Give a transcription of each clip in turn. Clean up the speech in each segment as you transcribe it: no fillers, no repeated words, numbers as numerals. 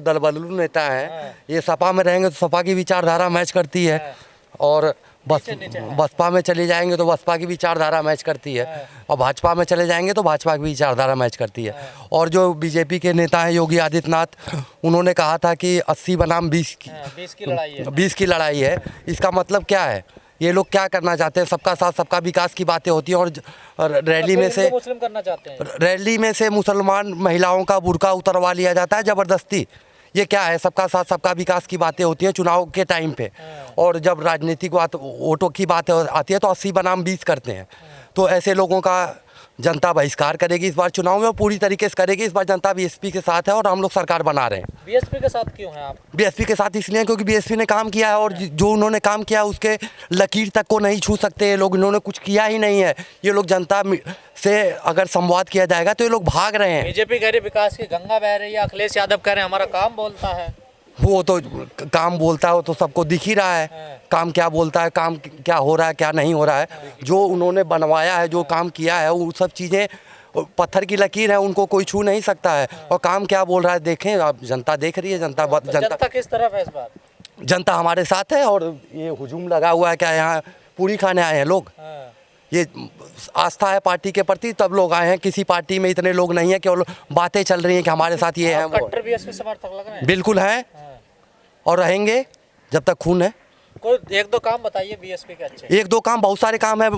जो दलबदलू नेता हैं ये सपा में रहेंगे तो सपा की विचारधारा मैच करती है, और बसपा में चले जाएंगे तो बसपा की विचारधारा मैच करती है, और भाजपा में चले जाएंगे तो भाजपा की विचारधारा मैच करती है। और जो बीजेपी के नेता हैं योगी आदित्यनाथ, उन्होंने कहा था कि 80 बनाम 20 की लड़ाई है। इसका मतलब क्या है? ये लोग क्या करना चाहते हैं? सबका साथ सबका विकास की बातें होती हैं, और रैली में से मुस्लिम करना चाहते हैं। रैली में से मुसलमान महिलाओं का बुर्का उतरवा लिया जाता है ज़बरदस्ती। ये क्या है? सबका साथ सबका विकास की बातें होती हैं चुनाव के टाइम पे, और जब राजनीतिक बात वोटों की बात आती है तो 80 बनाम 20 करते हैं। तो ऐसे लोगों का जनता बहिष्कार करेगी इस बार चुनाव में, और पूरी तरीके से करेगी। इस बार जनता बीएसपी के साथ है और हम लोग सरकार बना रहे हैं। बीएसपी के साथ क्यों हैं आप? बीएसपी के साथ इसलिए क्योंकि बीएसपी ने काम किया है, और जो उन्होंने काम किया उसके लकीर तक को नहीं छू सकते ये लोग। इन्होंने कुछ किया ही नहीं है। ये लोग जनता से अगर संवाद किया जाएगा तो ये लोग भाग रहे हैं। बीजेपी कह रही विकास की गंगा बह रही है, अखिलेश यादव कह रहे हैं हमारा काम बोलता है। वो तो काम बोलता है, वो तो सबको दिख ही रहा है काम क्या बोलता है, काम क्या हो रहा है क्या नहीं हो रहा है। जो उन्होंने बनवाया है, जो काम किया है, वो सब चीज़ें पत्थर की लकीर है, उनको कोई छू नहीं सकता है। और काम क्या बोल रहा है देखें आप, जनता देख रही है। जनता किस तरफ है इस बार? जनता हमारे साथ है, और ये हुजूम लगा हुआ है क्या यहाँ पूरी खाने आए हैं लोग। ये आस्था है पार्टी के प्रति, तब लोग आए हैं। किसी पार्टी में इतने लोग नहीं है, केवल बातें चल रही हैं कि हमारे साथ ये है वो। कट्टर बीएसपी समर्थक लग रहे हैं। बिल्कुल है, और रहेंगे जब तक खून है। कोई एक दो काम बताइए बीएसपी के अच्छे। एक दो काम, बहुत सारे काम है।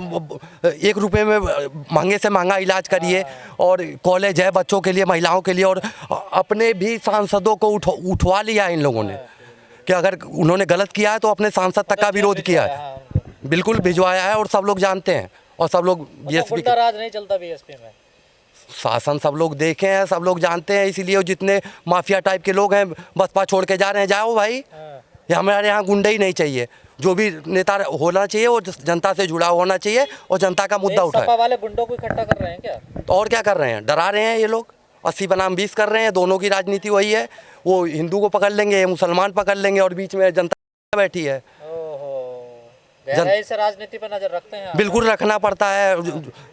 1 रुपये में महंगे से महंगा इलाज करिए, और कॉलेज है बच्चों के लिए, महिलाओं के लिए। और अपने भी सांसदों को उठवा लिया इन लोगों ने, कि अगर उन्होंने गलत किया है तो अपने सांसद तक का विरोध किया है। बिल्कुल भिजवाया है, और सब लोग जानते हैं, और सब लोग बीएसपी राज नहीं चलता बीएसपी में। शासन सब लोग देखे हैं, सब लोग जानते हैं। इसीलिए जितने माफिया टाइप के लोग हैं बसपा छोड़ के जा रहे हैं। जाओ भाई, हमारे यहाँ गुंडे ही नहीं चाहिए। जो भी नेता होना चाहिए वो जनता से जुड़ा होना चाहिए, और जनता का मुद्दा उठाए। सपा वाले गुंडों को इकट्ठा कर रहे हैं क्या? तो और क्या कर रहे हैं? डरा रहे हैं ये लोग। 80 बनाम 20 कर रहे हैं। दोनों की राजनीति वही है। वो हिंदू को पकड़ लेंगे, मुसलमान पकड़ लेंगे, और बीच में जनता बैठी है। इस राजनीति पर नजर रखते हैं। बिल्कुल रखना पड़ता है।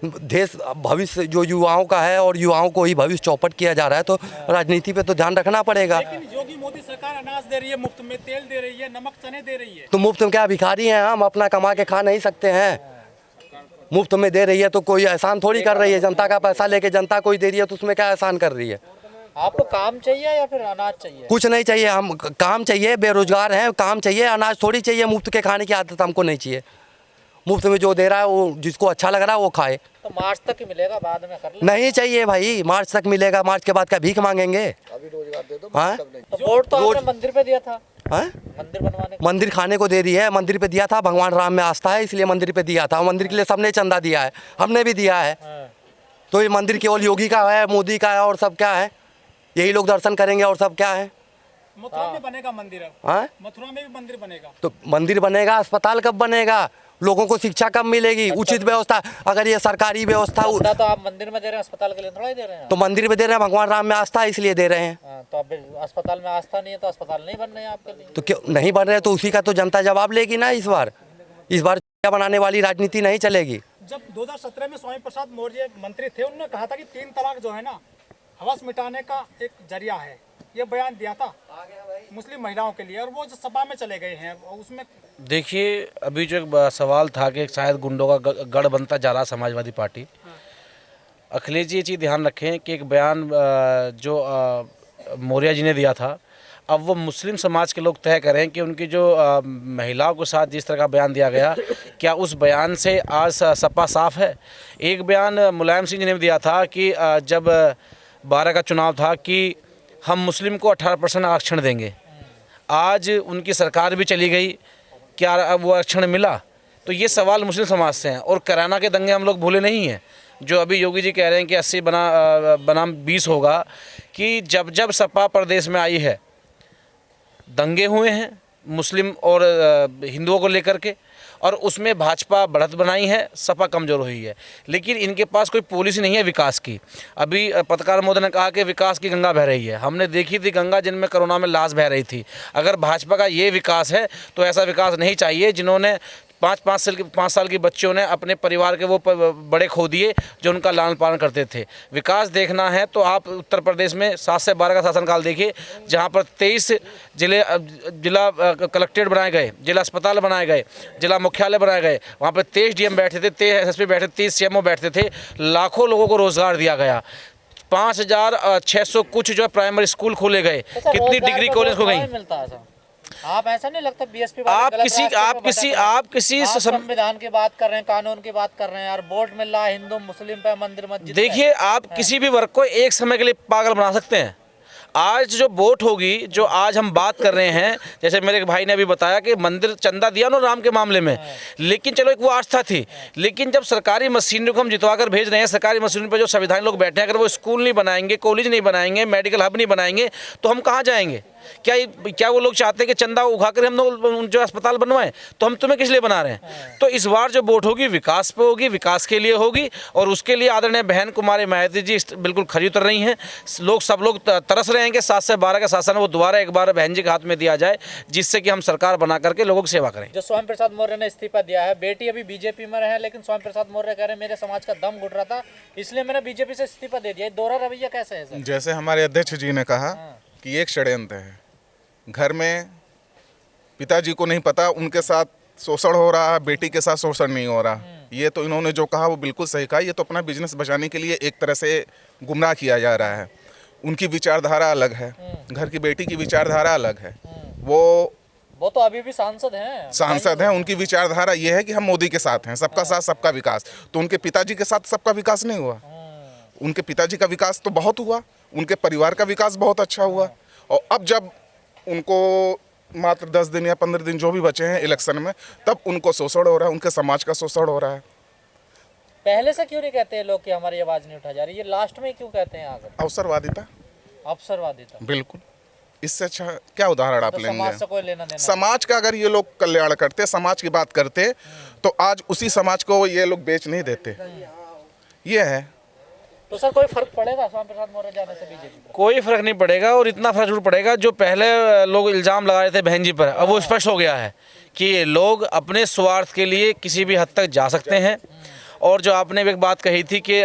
देश भविष्य जो युवाओं का है, और युवाओं को ही भविष्य चौपट किया जा रहा है, तो राजनीति पे तो ध्यान रखना पड़ेगा। लेकिन योगी मोदी सरकार अनाज दे रही है, मुफ्त में तेल दे रही है, नमक चने दे रही है। तो मुफ्त में क्या भिखारी हैं हम? अपना कमा के खा नहीं सकते हैं? मुफ्त में दे रही है तो कोई एहसान थोड़ी कर रही है। जनता का पैसा लेके जनता कोई दे रही है, तो उसमें क्या एहसान कर रही है? आपको काम चाहिए या फिर अनाज चाहिए? कुछ नहीं चाहिए, हम काम चाहिए। बेरोजगार हैं, काम चाहिए। अनाज थोड़ी चाहिए। मुफ्त के खाने की आदत हमको नहीं चाहिए। मुफ्त में जो दे रहा है वो जिसको अच्छा लग रहा है वो खाए। तो मार्च तक ही मिलेगा, बाद में कर नहीं चाहिए भाई। मार्च तक मिलेगा, मार्च के बाद क्या भीख मांगेंगे? अभी रोजगार दे दो। हाँ? तो वोट तो आपने मंदिर पे दिया था। मंदिर बनवाने, मंदिर खाने को दे रही है। मंदिर पे दिया था, भगवान राम में आस्था है इसलिए मंदिर पे दिया था। मंदिर के लिए सबने चंदा दिया है, हमने भी दिया है। तो ये मंदिर केवल योगी का है, मोदी का है, और सब क्या है? यही लोग दर्शन करेंगे, और सब क्या है? मथुरा में बनेगा मंदिर। मथुरा में भी मंदिर बनेगा। तो मंदिर बनेगा, अस्पताल कब बनेगा? लोगों को शिक्षा कब मिलेगी? उचित व्यवस्था, अगर ये सरकारी व्यवस्था तो आप मंदिर में दे रहे हैं, अस्पताल के लिए थोड़ा ही दे रहे हैं। तो मंदिर में दे रहे हैं, भगवान राम में आस्था है इसलिए दे रहे हैं। तो अब अस्पताल में आस्था नहीं है तो अस्पताल नहीं बन रहे हैं आपके लिए। तो क्यों नहीं बन रहे? तो उसी का तो जनता जवाब लेगी ना। इस बार क्या बनाने वाली राजनीति नहीं चलेगी। जब 2017 में स्वामी प्रसाद मौर्य मंत्री थे, उन्होंने कहा था कि 3 तलाक जो है ना, हवस मिटाने का एक जरिया है। ये बयान दिया था मुस्लिम महिलाओं के लिए, और वो जो सभा में चले गए हैं उसमें। देखिए, अभी जो एक सवाल था कि शायद गुंडों का गढ़ बनता जा रहा समाजवादी पार्टी। अखिलेश जी ये चीज़ ध्यान रखें कि एक बयान जो मौर्य जी ने दिया था, अब वो मुस्लिम समाज के लोग तय करें कि उनकी जो महिलाओं के साथ जिस तरह का बयान दिया गया, क्या उस बयान से आज सपा साफ है। एक बयान मुलायम सिंह जी ने भी दिया था कि जब 12 का चुनाव था कि हम मुस्लिम को 18% आरक्षण देंगे। आज उनकी सरकार भी चली गई, क्या वो आरक्षण मिला? तो ये सवाल मुस्लिम समाज से हैं। और कराना के दंगे हम लोग भूले नहीं हैं, जो अभी योगी जी कह रहे हैं कि 80 बनाम 20 होगा। कि जब जब सपा प्रदेश में आई है, दंगे हुए हैं मुस्लिम और हिंदुओं को लेकर के, और उसमें भाजपा बढ़त बनाई है, सपा कमज़ोर हुई है। लेकिन इनके पास कोई पॉलिसी नहीं है विकास की। अभी पत्रकार महोदय ने कहा कि विकास की गंगा बह रही है। हमने देखी थी गंगा जिनमें कोरोना में लाश बह रही थी। अगर भाजपा का ये विकास है तो ऐसा विकास नहीं चाहिए जिन्होंने पाँच साल के बच्चों ने अपने परिवार के वो बड़े खो दिए जो उनका लालन पालन करते थे। विकास देखना है तो आप उत्तर प्रदेश में 7 से 12 का शासनकाल देखिए, जहाँ पर 23 जिला कलेक्ट्रेट बनाए गए, जिला अस्पताल बनाए गए, जिला मुख्यालय बनाए गए, वहाँ पर 23 डीएम बैठे थे, 23 एसएसपी बैठे, 30 सीएमओ बैठते थे, लाखों लोगों को रोजगार दिया गया, 5600 कुछ जो है प्राइमरी स्कूल खोले गए, कितनी डिग्री कॉलेज हो गई। आप ऐसा नहीं लगता बीएसपी आप किसी संविधान की बात कर रहे हैं, कानून की बात कर रहे हैं यार, वोट मिल रहा है हिंदू मुस्लिम पे, मंदिर मस्जिद। देखिए, आप किसी भी वर्ग को एक समय के लिए पागल बना सकते हैं। आज जो वोट होगी, जो आज हम बात कर रहे हैं, जैसे मेरे भाई ने अभी बताया कि मंदिर चंदा दिया ना राम के मामले में, लेकिन चलो एक वो आस्था थी, लेकिन जब सरकारी मशीनरी को हम जितवा कर भेज रहे हैं, सरकारी मशीनरी पर जो संविधान लोग बैठे हैं, अगर वो स्कूल नहीं बनाएंगे, कॉलेज नहीं बनाएंगे, मेडिकल हब नहीं बनाएंगे, तो हम कहाँ जाएंगे? क्या वो लोग चाहते हैं कि चंदा उठाकर हम लोग जो अस्पताल बनवाएं? तो हम तुम्हें किस लिए बना रहे हैं? तो इस बार जो वोट होगी विकास पे होगी, विकास के लिए होगी, और उसके लिए आदरणीय बहन कुमारी मायावती जी बिल्कुल खरी उतर रही हैं। सब लोग तरस रहे हैं कि 7 से 12 का शासन वो दोबारा एक बार बहन जी के हाथ में दिया जाए, जिससे कि हम सरकार बना करके लोगों की सेवा करें। जो स्वयं प्रसाद मौर्य ने इस्तीफा दिया है, बेटी अभी बीजेपी में रहे, लेकिन स्वयं प्रसाद मौर्य कह रहे हैं मेरे समाज का दम घुट रहा था, इसलिए मैंने बीजेपी से इस्तीफा दे दिया। दोहरा रवैया कैसे है सर? जैसे हमारे अध्यक्ष जी ने कहा कि एक षड्यंत्र है, घर में पिताजी को नहीं पता उनके साथ शोषण हो रहा है, बेटी के साथ शोषण नहीं हो रहा। ये तो इन्होंने जो कहा वो बिल्कुल सही कहा। ये तो अपना बिजनेस बचाने के लिए एक तरह से गुमराह किया जा रहा है। उनकी विचारधारा अलग है, घर की बेटी की विचारधारा अलग है। वो तो अभी भी सांसद हैं। उनकी विचारधारा ये है कि हम मोदी के साथ हैं, सबका साथ सबका विकास। तो उनके पिताजी के साथ सबका विकास नहीं हुआ। उनके पिताजी का विकास तो बहुत हुआ, उनके परिवार का विकास बहुत अच्छा हुआ। और अब जब उनको मात्र 10 दिन या 15 दिन जो भी बचे हैं इलेक्शन में, तब उनको शोषण हो रहा है, उनके समाज का शोषण हो रहा है। पहले से क्यों नहीं कहते हैं लोग कि हमारी आवाज नहीं उठा जा रही? ये लास्ट में क्यों कहते हैं? आगे अवसरवादिता बिल्कुल। इससे अच्छा क्या उदाहरण आप तो लेंगे? समाज से कोई लेना देना? समाज का अगर ये लोग कल्याण करते, समाज की बात करते, तो आज उसी समाज को ये लोग बेच नहीं देते। ये है। तो सर कोई फर्क पड़ेगा स्वयं प्रसाद मौर्य जाने से बीजेपी को? कोई फर्क नहीं पड़ेगा, और इतना फर्क जरूर पड़ेगा जो पहले लोग इल्ज़ाम लगा रहे थे बहन जी पर, अब वो स्पष्ट हो गया है कि लोग अपने स्वार्थ के लिए किसी भी हद तक जा सकते हैं। और जो आपने एक बात कही थी कि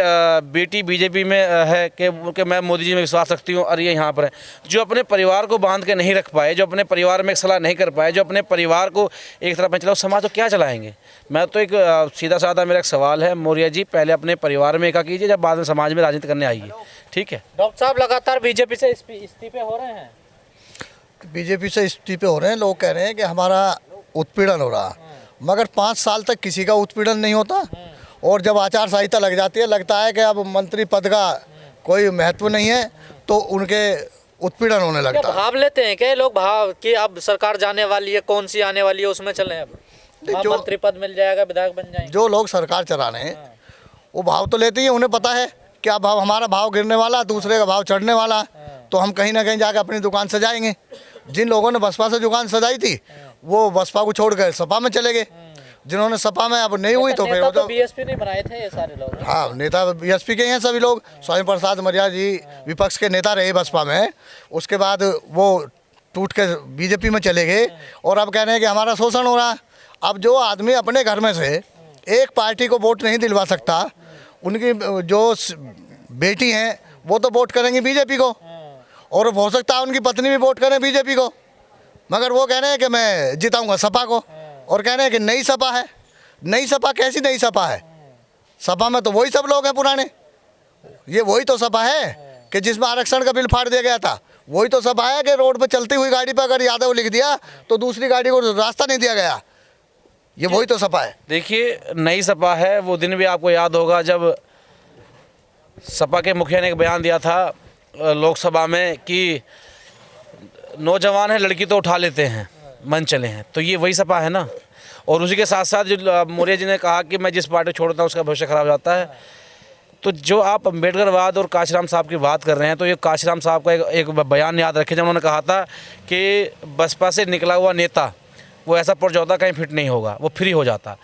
बेटी बीजेपी में है कि मैं मोदी जी में विश्वास रखती हूँ और ये यहाँ पर है, जो अपने परिवार को बांध के नहीं रख पाए, जो अपने परिवार में एक सलाह नहीं कर पाए, जो अपने परिवार को एक तरफ में चलाओ, समाज तो क्या चलाएंगे? मैं तो एक सीधा साधा मेरा एक सवाल है, मौर्य जी पहले अपने परिवार में एका कीजिए, जब बाद में समाज में राजनीति करने आइए। ठीक है डॉक्टर साहब, लगातार बीजेपी से इस्तीफे हो रहे हैं। बीजेपी से इस्तीफे हो रहे हैं, लोग कह रहे हैं कि हमारा उत्पीड़न हो रहा, मगर 5 साल तक किसी का उत्पीड़न नहीं होता। और जब आचार संहिता लग जाती है, लगता है कि अब मंत्री पद का कोई महत्व नहीं है, तो उनके उत्पीड़न होने लगता है। भाव लेते हैं क्या लोग, भाव कि अब सरकार जाने वाली है, कौन सी आने वाली है, उसमें चले अब मंत्री पद मिल जाएगा, विधायक बन जाएंगे। जो लोग सरकार चला रहे हैं वो भाव तो लेते ही, उन्हें पता है कि अब हमारा भाव गिरने वाला, दूसरे का भाव चढ़ने वाला, तो हम कहीं ना कहीं जाकर अपनी दुकान सजाएंगे। जिन लोगों ने बसपा से दुकान सजाई थी वो बसपा को छोड़कर सपा में चले गए, जिन्होंने सपा में अब नहीं हुई तो फिर तो बीएसपी नहीं बनाए थे ये सारे लोग। हाँ, नेता बीएसपी के हैं सभी लोग। स्वयं प्रसाद मौर्य जी विपक्ष के नेता रहे बसपा में, उसके बाद वो टूट के बीजेपी में चले गए, और अब कह रहे हैं कि हमारा शोषण हो रहा है। अब जो आदमी अपने घर में से एक पार्टी को वोट नहीं दिलवा सकता, उनकी जो बेटी हैं वो तो वोट करेंगी बीजेपी को, और हो सकता है उनकी पत्नी भी वोट करें बीजेपी को, मगर वो कह रहे हैं कि मैं जिताऊंगा सपा को, और कह रहे हैं कि नई सपा है। नई सपा कैसी नई सपा है? सपा में तो वही सब लोग हैं पुराने। ये वही तो सपा है कि जिसमें आरक्षण का बिल फाड़ दिया गया था। वही तो सपा है कि रोड पर चलती हुई गाड़ी पर अगर यादव लिख दिया तो दूसरी गाड़ी को रास्ता नहीं दिया गया। ये वही तो सपा है। देखिए, नई सपा है। वो दिन भी आपको याद होगा जब सपा के मुखिया ने एक बयान दिया था लोकसभा में कि नौजवान है, लड़की तो उठा लेते हैं, मन चले हैं। तो ये वही सपा है ना। और उसी के साथ साथ जो मौर्य जी ने कहा कि मैं जिस पार्टी छोड़ता हूँ उसका भविष्य खराब हो जाता है। तो जो आप अम्बेडकरवाद और काशीराम साहब की बात कर रहे हैं, तो ये काशीराम साहब का एक बयान याद रखें, जब उन्होंने कहा था कि बसपा से निकला हुआ नेता वो ऐसा पुरजौता कहीं फिट नहीं होगा, वो फ्री हो जाता।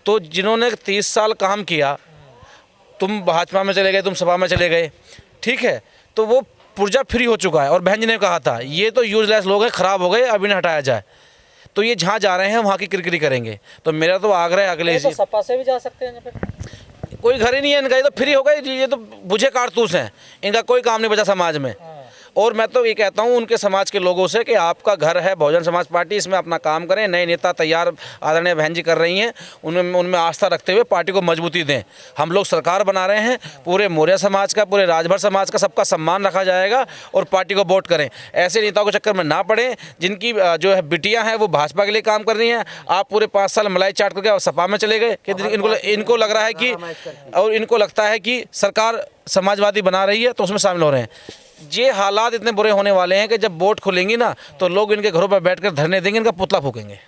तो जिन्होंने 30 साल काम किया, तुम भाजपा में चले गए, तुम सपा में चले गए, ठीक है, तो वो पुर्जा फ्री हो चुका है। और बहन जी ने कहा था ये तो यूजलेस लोग हैं, ख़राब हो गए, अब इन्हें हटाया जाए। तो ये जहाँ जा रहे हैं वहाँ की किरकिरी करेंगे। तो मेरा तो आग्रह है अगले तो सपा से भी जा सकते हैं फिर। कोई घर ही नहीं है इनका, ये तो फ्री हो गए, ये तो बुझे कारतूस हैं, इनका कोई काम नहीं बचा समाज में। और मैं तो ये कहता हूँ उनके समाज के लोगों से कि आपका घर है बहुजन समाज पार्टी, इसमें अपना काम करें। नए नेता तैयार आदरणीय बहन जी कर रही हैं, उनमें आस्था रखते हुए पार्टी को मजबूती दें। हम लोग सरकार बना रहे हैं, पूरे मौर्य समाज का, पूरे राजभर समाज का सबका सम्मान रखा जाएगा और पार्टी को वोट करें। ऐसे नेताओं के चक्कर में ना पड़ें जिनकी जो है बिटियाँ हैं वो भाजपा के लिए काम कर रही हैं। आप पूरे 5 साल मलाई चाट करके सपा में चले गए कि इनको लग रहा है कि, और इनको लगता है कि सरकार समाजवादी बना रही है तो उसमें शामिल हो रहे हैं। ये हालात इतने बुरे होने वाले हैं कि जब वोट खुलेंगी ना तो लोग इनके घरों पर बैठकर धरने देंगे, इनका पुतला फूकेंगे।